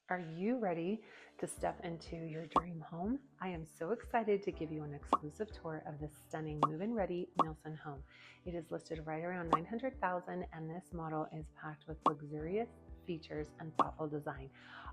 Are you ready to step into your dream home? I am so excited to give you an exclusive tour of this stunning move-in ready Nilson home. It is listed right around $900,000 and this model is packed with luxurious features and thoughtful design.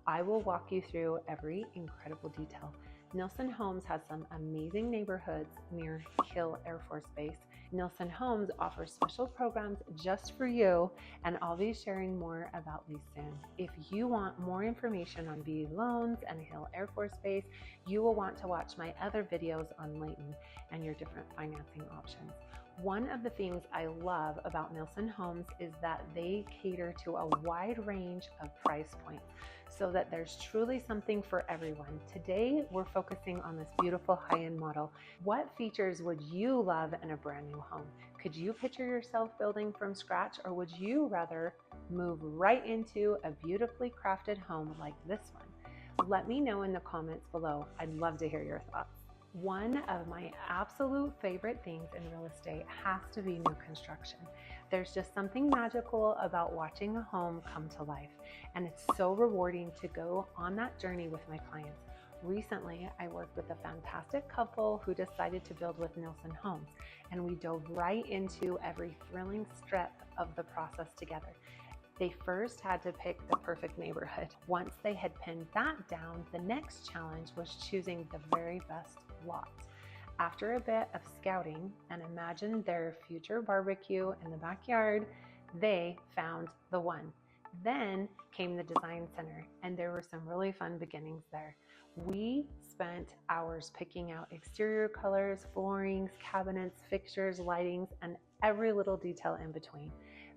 I will walk you through every incredible detail. Nilson Homes has some amazing neighborhoods near Hill Air Force Base. Nilson Homes offers special programs just for you, and I'll be sharing more about these soon. If you want more information on VA loans and Hill Air Force Base, you will want to watch my other videos on Layton and your different financing options. One of the things I love about Nilson Homes is that they cater to a wide range of price points so that there's truly something for everyone. Today, we're focusing on this beautiful high-end model. What features would you love in a brand new home? Could you picture yourself building from scratch, or would you rather move right into a beautifully crafted home like this one? Let me know in the comments below. I'd love to hear your thoughts. One of my absolute favorite things in real estate has to be new construction. There's just something magical about watching a home come to life, and it's so rewarding to go on that journey with my clients. Recently, I worked with a fantastic couple who decided to build with Nilson Homes, and we dove right into every thrilling step of the process together. They first had to pick the perfect neighborhood. Once they had pinned that down, the next challenge was choosing the very best lot. After a bit of scouting and imagined their future barbecue in the backyard, they found the one. Then came the design center, and there were some really fun beginnings there. We spent hours picking out exterior colors, floorings, cabinets, fixtures, lightings, and every little detail in between.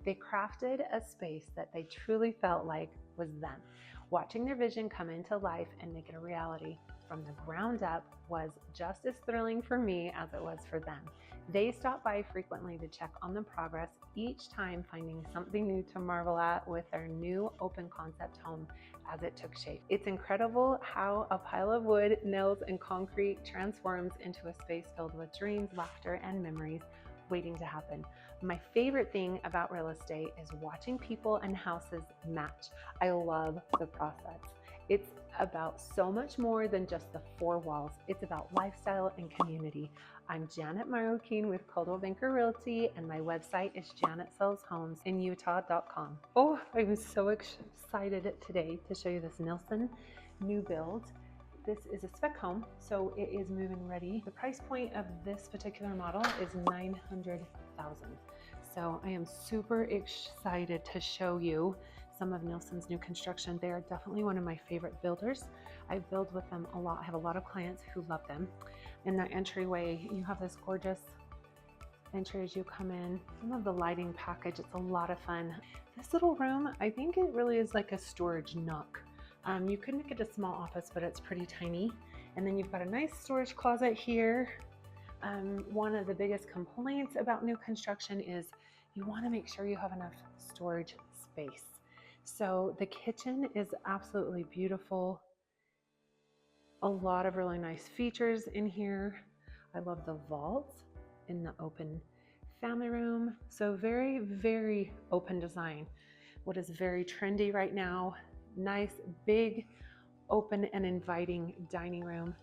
They crafted a space that they truly felt like was them. Watching their vision come into life and make it a reality from the ground up was just as thrilling for me as it was for them. They stopped by frequently to check on the progress, each time finding something new to marvel at with their new open concept home as it took shape. It's incredible how a pile of wood, nails, and concrete transforms into a space filled with dreams, laughter, and memories waiting to happen. My favorite thing about real estate is watching people and houses match. I love the process. It's about so much more than just the four walls. It's about lifestyle and community. I'm Janet Marroquin with Coldwell Banker Realty, and my website is janetsellshomesinutah.com. Oh, I'm so excited today to show you this Nilson new build. This is a spec home, so it is move-in ready. The price point of this particular model is $900,000. So I am super excited to show you some of Nilson's new construction. They are definitely one of my favorite builders. I build with them a lot. I have a lot of clients who love them. In that entryway, you have this gorgeous entry as you come in. I love the lighting package. It's a lot of fun. This little room, I think it really is like a storage nook. You could make it a small office, but it's pretty tiny. And then you've got a nice storage closet here. One of the biggest complaints about new construction is you want to make sure you have enough storage space. So the kitchen is absolutely beautiful. A lot of really nice features in here. I love the vault in the open family room. So very, very open design. What is very trendy right now. Nice, big, open and inviting dining room.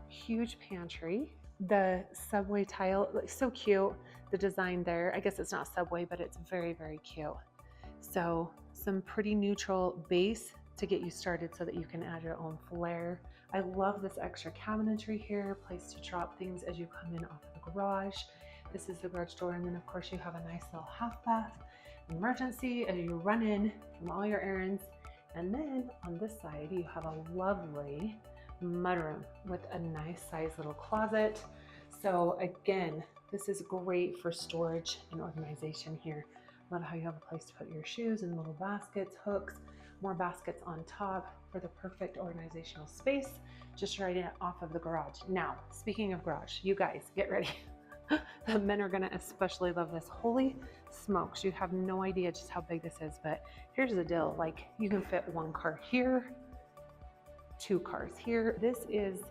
Huge pantry. The subway tile, so cute. The design there, I guess it's not subway, but it's very, very cute. So some pretty neutral base to get you started so that you can add your own flair. I love this extra cabinetry here, place to drop things as you come in off of the garage. This is the garage door, and then of course you have a nice little half bath, emergency as you run in from all your errands. And then on this side, you have a lovely mudroom with a nice size little closet. So again, this is great for storage and organization here. Love how you have a place to put your shoes and little baskets, hooks, more baskets on top for the perfect organizational space, just right off of the garage. Now, speaking of garage, you guys get ready. The men are gonna especially love this. Holy smokes, you have no idea just how big this is, but here's the deal. Like, you can fit one car here, two cars here. This is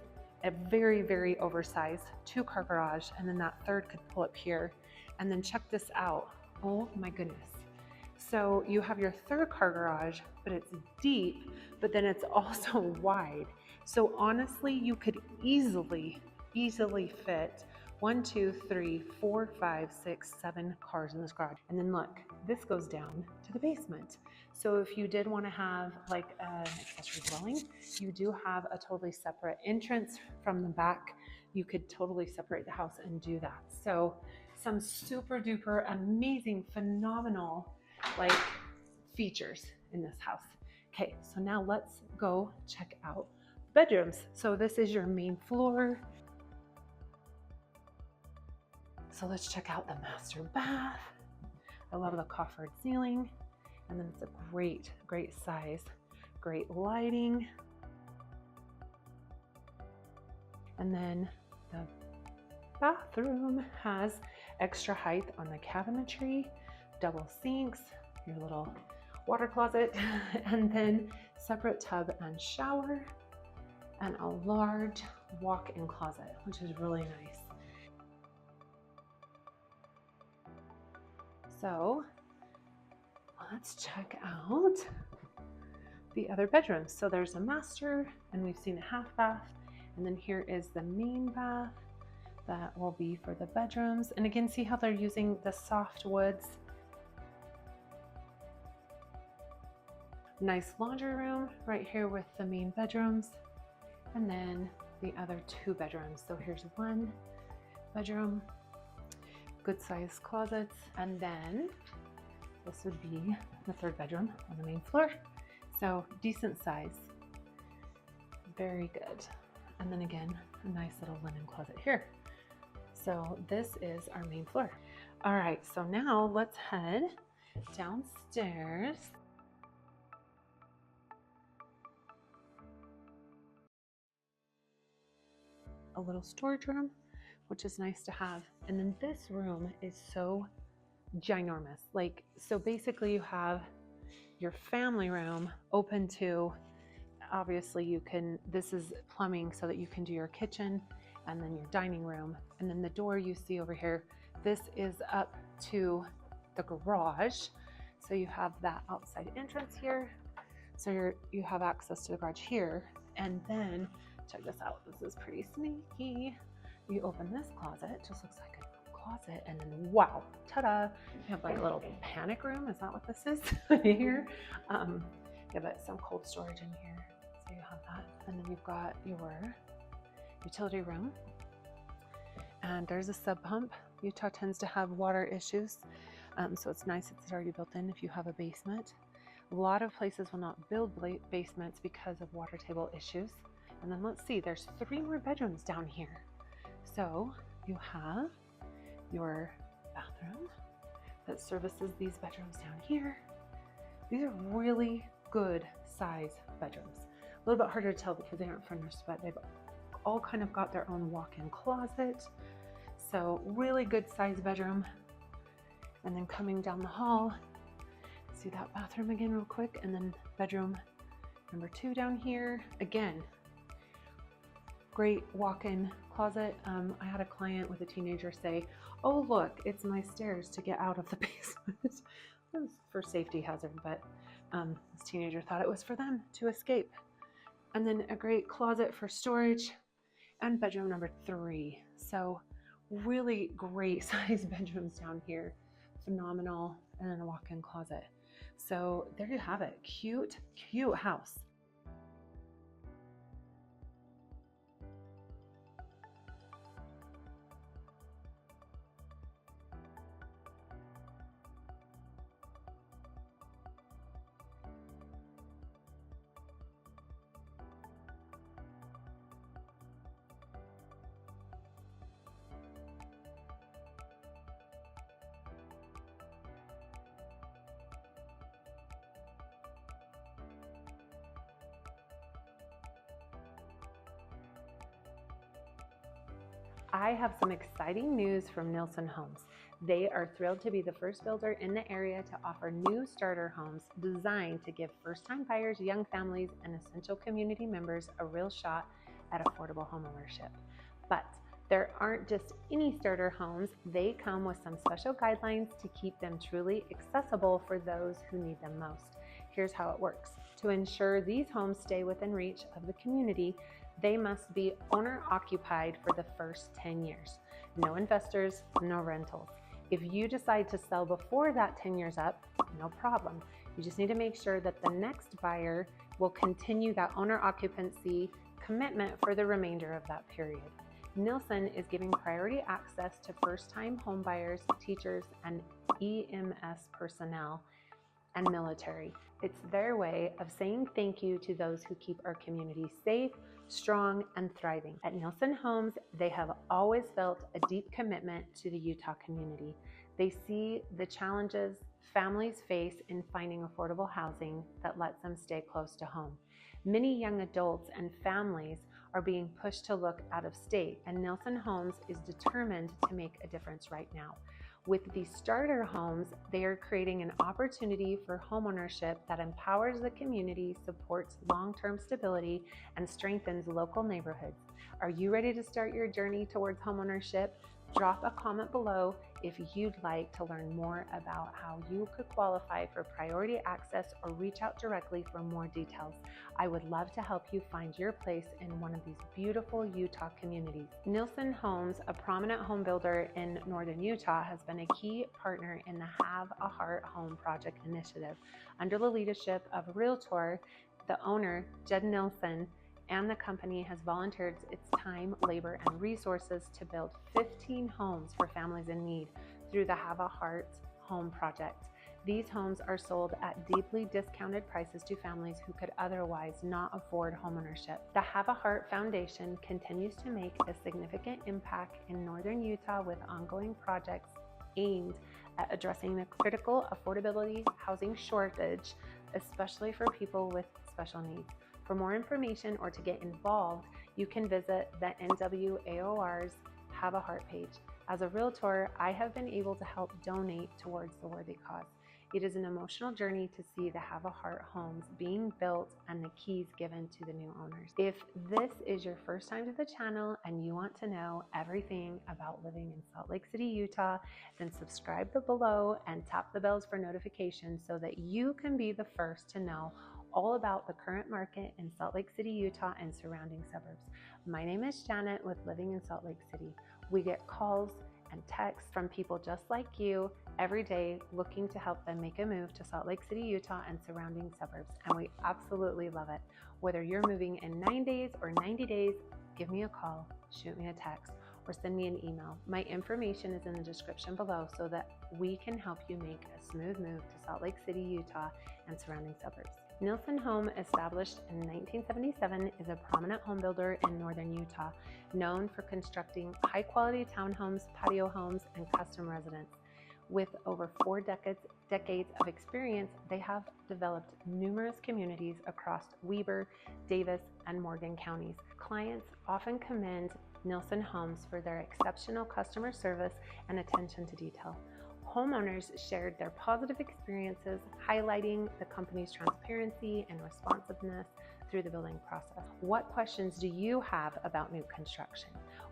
a very, very oversized 2-car garage, and then that third could pull up here. And then check this out. Oh my goodness. So you have your third car garage, but it's deep, but then it's also wide. So honestly, you could easily fit 1, 2, 3, 4, 5, 6, 7 cars in this garage. And then look, this goes down to the basement. So if you did want to have like an accessory dwelling, you do have a totally separate entrance from the back. You could totally separate the house and do that. So some super duper amazing, phenomenal like features in this house. Okay, so now let's go check out bedrooms. So this is your main floor. So let's check out the master bath. I love the coffered ceiling. And then it's a great size, great lighting. And then the bathroom has extra height on the cabinetry, double sinks, your little water closet, and then separate tub and shower, and a large walk-in closet, which is really nice. So let's check out the other bedrooms. So there's a master, and we've seen a half bath, and then here is the main bath that will be for the bedrooms. And again, see how they're using the soft woods. Nice laundry room right here with the main bedrooms, and then the other 2 bedrooms. So here's 1 bedroom, good sized closets, and then this would be the 3rd bedroom on the main floor. So decent size, very good. And then again, a nice little linen closet here. So this is our main floor. All right, so now let's head downstairs. A little storage room, which is nice to have. And then this room is so ginormous. Like, so basically you have your family room open to, obviously you can, this is plumbing so that you can do your kitchen, and then your dining room. And then the door you see over here, this is up to the garage. So you have that outside entrance here. So you have access to the garage here. And then check this out. This is pretty sneaky. You open this closet, it just looks like a closet, and then wow, ta-da! You have like a little panic room. Is that what this is here? Yeah, but some cold storage in here. So you have that, and then you've got your utility room, and there's a sub pump. Utah tends to have water issues, so it's nice it's already built in if you have a basement. A lot of places will not build basements because of water table issues. And then let's see, there's 3 more bedrooms down here. So you have your bathroom that services these bedrooms down here. These are really good size bedrooms. A little bit harder to tell because they aren't furnished, but they've all kind of got their own walk-in closet. So really good size bedroom. And then coming down the hall, see that bathroom again real quick, and then bedroom number 2 down here. Again, great walk-in closet. I had a client with a teenager say, oh look, it's my stairs to get out of the basement. It was for safety hazard, but this teenager thought it was for them to escape. And then a great closet for storage, and bedroom number 3. So really great size bedrooms down here. Phenomenal. And then a walk-in closet. So there you have it. Cute, cute house. I have some exciting news from Nilson Homes. They are thrilled to be the first builder in the area to offer new starter homes designed to give first-time buyers, young families, and essential community members a real shot at affordable homeownership. But There aren't just any starter homes, they come with some special guidelines to keep them truly accessible for those who need them most. Here's how it works. To ensure these homes stay within reach of the community, they must be owner-occupied for the first 10 years. No investors, no rentals. If you decide to sell before that 10 years up, no problem. You just need to make sure that the next buyer will continue that owner occupancy commitment for the remainder of that period. Nilson is giving priority access to first-time homebuyers, teachers, and EMS personnel and military. It's their way of saying thank you to those who keep our community safe, strong, and thriving. At Nilson Homes, they have always felt a deep commitment to the Utah community. They see the challenges families face in finding affordable housing that lets them stay close to home. Many young adults and families are being pushed to look out of state, and Nilson Homes is determined to make a difference right now. With these starter homes, they are creating an opportunity for homeownership that empowers the community, supports long-term stability, and strengthens local neighborhoods. Are you ready to start your journey towards homeownership? Drop a comment below if you'd like to learn more about how you could qualify for priority access, or reach out directly for more details. I would love to help you find your place in one of these beautiful Utah communities. Nilson Homes, a prominent home builder in northern Utah, has been a key partner in the Have a Heart Home Project initiative. Under the leadership of a realtor, the owner, Jed Nilson, and the company has volunteered its time, labor, and resources to build 15 homes for families in need through the Have a Heart Home Project. These homes are sold at deeply discounted prices to families who could otherwise not afford homeownership. The Have a Heart Foundation continues to make a significant impact in northern Utah with ongoing projects aimed at addressing the critical affordability housing shortage, especially for people with special needs. For more information or to get involved, you can visit the NWAOR's Have a Heart page. As a realtor, I have been able to help donate towards the worthy cause. It is an emotional journey to see the Have a Heart homes being built and the keys given to the new owners. If this is your first time to the channel and you want to know everything about living in Salt Lake City, Utah, then subscribe below and tap the bells for notifications so that you can be the first to know all about the current market in Salt Lake City, Utah, and surrounding suburbs. My name is Janet with Living in Salt Lake City. We get calls and texts from people just like you every day looking to help them make a move to Salt Lake City, Utah, and surrounding suburbs, and we absolutely love it. Whether you're moving in 9 days or 90 days, give me a call, shoot me a text, or send me an email. My information is in the description below so that we can help you make a smooth move to Salt Lake City, Utah, and surrounding suburbs. Nilson Home, established in 1977, is a prominent home builder in northern Utah, known for constructing high-quality townhomes, patio homes, and custom residences. With over 4 decades of experience, they have developed numerous communities across Weber, Davis, and Morgan counties. Clients often commend Nilson Homes for their exceptional customer service and attention to detail. Homeowners shared their positive experiences, highlighting the company's transparency and responsiveness through the building process. What questions do you have about new construction?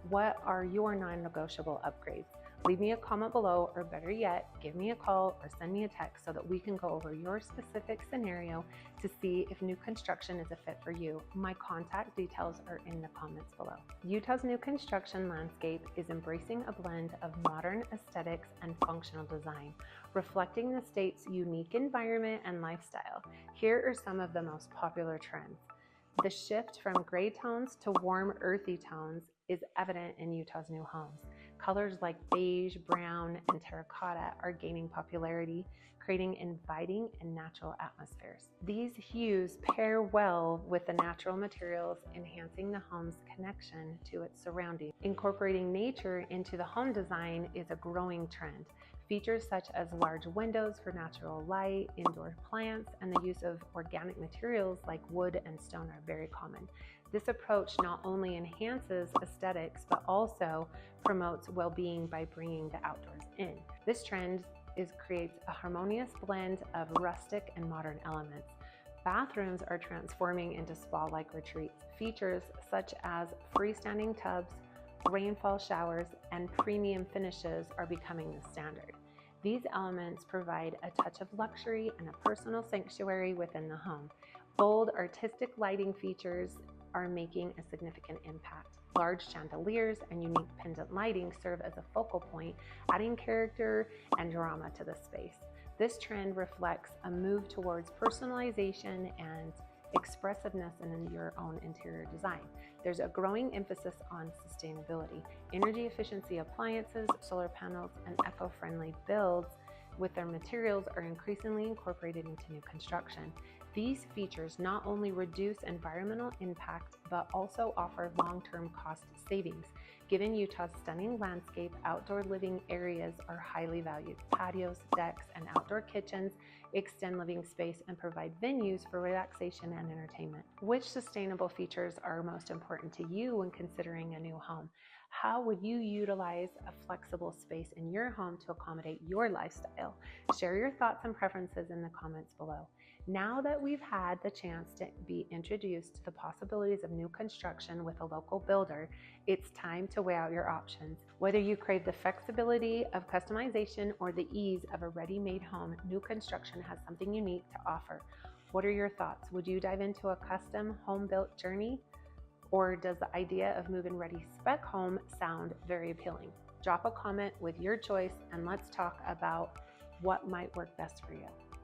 What are your non-negotiable upgrades? Leave me a comment below, or better yet, give me a call or send me a text so that we can go over your specific scenario to see if new construction is a fit for you. My contact details are in the comments below. Utah's new construction landscape is embracing a blend of modern aesthetics and functional design, reflecting the state's unique environment and lifestyle. Here are some of the most popular trends. The shift from gray tones to warm, earthy tones is evident in Utah's new homes. Colors like beige, brown, and terracotta are gaining popularity, creating inviting and natural atmospheres. These hues pair well with the natural materials, enhancing the home's connection to its surroundings. Incorporating nature into the home design is a growing trend. Features such as large windows for natural light, indoor plants, and the use of organic materials like wood and stone are very common. This approach not only enhances aesthetics, but also promotes well-being by bringing the outdoors in. This trend creates a harmonious blend of rustic and modern elements. Bathrooms are transforming into spa-like retreats. Features such as freestanding tubs, rainfall showers, and premium finishes are becoming the standard. These elements provide a touch of luxury and a personal sanctuary within the home. Bold, artistic lighting features are making a significant impact. Large chandeliers and unique pendant lighting serve as a focal point, adding character and drama to the space. This trend reflects a move towards personalization and expressiveness in your own interior design. There's a growing emphasis on sustainability. Energy efficiency appliances, solar panels, and eco-friendly builds with their materials are increasingly incorporated into new construction. These features not only reduce environmental impact, but also offer long-term cost savings. Given Utah's stunning landscape, outdoor living areas are highly valued. Patios, decks, and outdoor kitchens extend living space and provide venues for relaxation and entertainment. Which sustainable features are most important to you when considering a new home? How would you utilize a flexible space in your home to accommodate your lifestyle? Share your thoughts and preferences in the comments below. Now that we've had the chance to be introduced to the possibilities of new construction with a local builder, it's time to weigh out your options. Whether you crave the flexibility of customization or the ease of a ready-made home, new construction has something unique to offer. What are your thoughts? Would you dive into a custom home-built journey? Or does the idea of move-in ready spec home sound very appealing? Drop a comment with your choice and let's talk about what might work best for you.